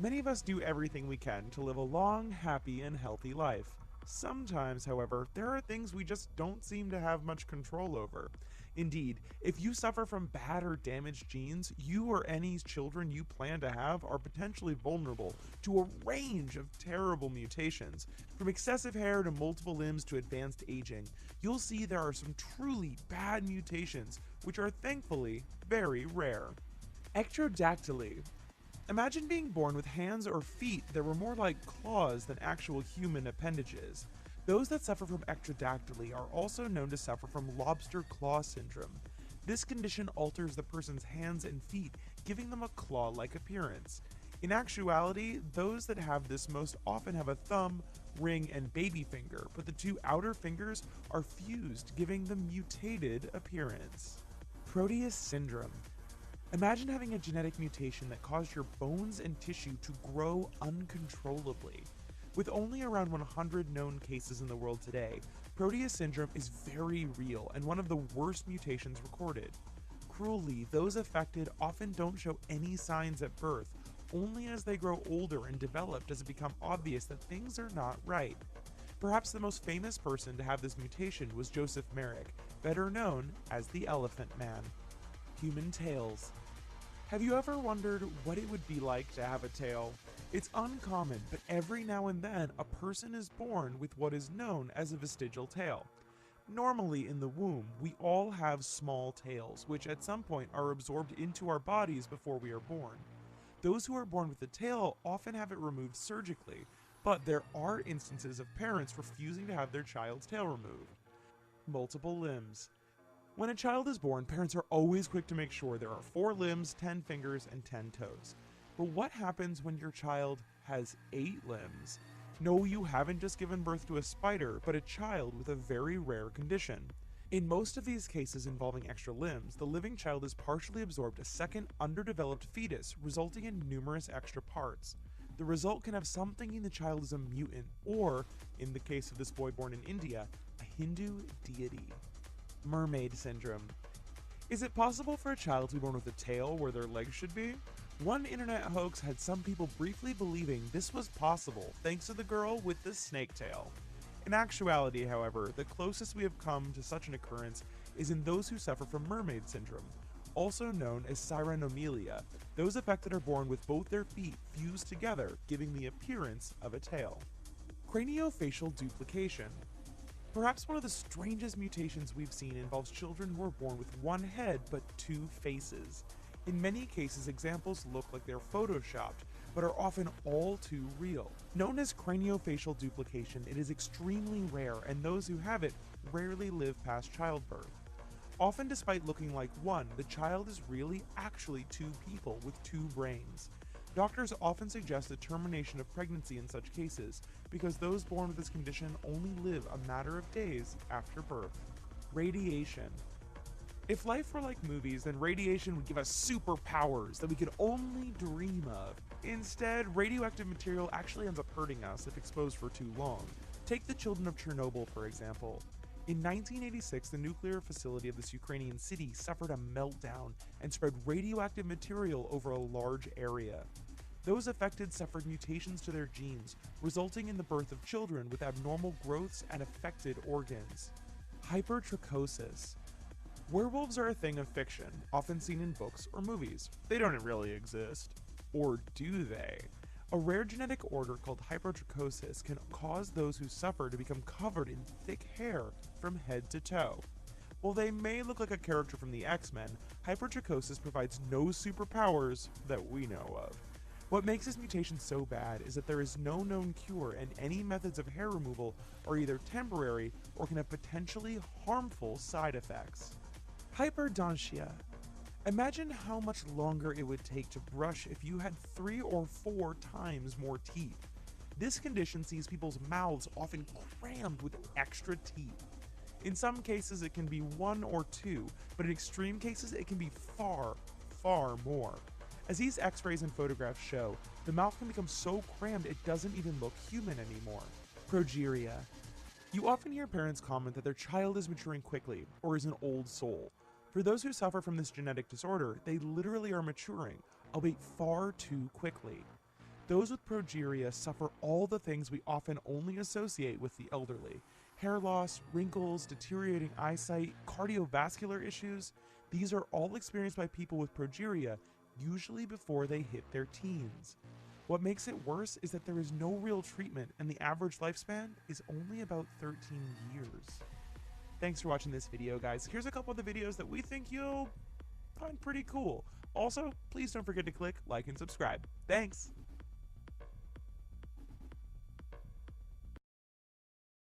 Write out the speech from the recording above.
Many of us do everything we can to live a long, happy, and healthy life. Sometimes, however, there are things we just don't seem to have much control over. Indeed, if you suffer from bad or damaged genes, you or any children you plan to have are potentially vulnerable to a range of terrible mutations. From excessive hair to multiple limbs to advanced aging, you'll see there are some truly bad mutations, which are thankfully very rare. Ectrodactyly. Imagine being born with hands or feet that were more like claws than actual human appendages. Those that suffer from ectrodactyly are also known to suffer from lobster claw syndrome. This condition alters the person's hands and feet, giving them a claw-like appearance. In actuality, those that have this most often have a thumb, ring, and baby finger, but the two outer fingers are fused, giving the mutated appearance. Proteus syndrome. Imagine having a genetic mutation that caused your bones and tissue to grow uncontrollably. With only around 100 known cases in the world today, Proteus syndrome is very real and one of the worst mutations recorded. Cruelly, those affected often don't show any signs at birth, only as they grow older and develop does it become obvious that things are not right. Perhaps the most famous person to have this mutation was Joseph Merrick, better known as the Elephant Man. Human tails. Have you ever wondered what it would be like to have a tail? It's uncommon, but every now and then a person is born with what is known as a vestigial tail. Normally in the womb, we all have small tails, which at some point are absorbed into our bodies before we are born. Those who are born with a tail often have it removed surgically, but there are instances of parents refusing to have their child's tail removed. Multiple limbs. When a child is born, parents are always quick to make sure there are 4 limbs, 10 fingers, and 10 toes. But what happens when your child has 8 limbs? No, you haven't just given birth to a spider, but a child with a very rare condition. In most of these cases involving extra limbs, the living child has partially absorbed a second underdeveloped fetus, resulting in numerous extra parts. The result can have some thinking the child is a mutant, or, in the case of this boy born in India, a Hindu deity. Mermaid syndrome. Is it possible for a child to be born with a tail where their legs should be? One internet hoax had some people briefly believing this was possible thanks to the girl with the snake tail. In actuality, however, the closest we have come to such an occurrence is in those who suffer from mermaid syndrome, also known as cyanomelia. Those affected are born with both their feet fused together, giving the appearance of a tail. Craniofacial duplication. Perhaps one of the strangest mutations we've seen involves children who are born with one head but 2 faces. In many cases, examples look like they're photoshopped, but are often all too real. Known as craniofacial duplication, it is extremely rare, and those who have it rarely live past childbirth. Often despite looking like one, the child is really actually 2 people with 2 brains. Doctors often suggest the termination of pregnancy in such cases, because those born with this condition only live a matter of days after birth. Radiation. If life were like movies, then radiation would give us superpowers that we could only dream of. Instead, radioactive material actually ends up hurting us if exposed for too long. Take the children of Chernobyl, for example. In 1986, the nuclear facility of this Ukrainian city suffered a meltdown and spread radioactive material over a large area. Those affected suffered mutations to their genes, resulting in the birth of children with abnormal growths and affected organs. Hypertrichosis. Werewolves are a thing of fiction, often seen in books or movies. They don't really exist. Or do they? A rare genetic order called hypertrichosis can cause those who suffer to become covered in thick hair from head to toe. While they may look like a character from the X-Men, hypertrichosis provides no superpowers that we know of. What makes this mutation so bad is that there is no known cure, and any methods of hair removal are either temporary or can have potentially harmful side effects. Hyperdontia. Imagine how much longer it would take to brush if you had 3 or 4 times more teeth. This condition sees people's mouths often crammed with extra teeth. In some cases it can be 1 or 2, but in extreme cases it can be far, far more. As these x-rays and photographs show, the mouth can become so crammed it doesn't even look human anymore. Progeria. You often hear parents comment that their child is maturing quickly, or is an old soul. For those who suffer from this genetic disorder, they literally are maturing, albeit far too quickly. Those with progeria suffer all the things we often only associate with the elderly: hair loss, wrinkles, deteriorating eyesight, cardiovascular issues. These are all experienced by people with progeria, usually before they hit their teens. What makes it worse is that there is no real treatment, and the average lifespan is only about 13 years. Thanks for watching this video, guys. Here's a couple of the videos that we think you'll find pretty cool. Also, please don't forget to click like and subscribe. Thanks!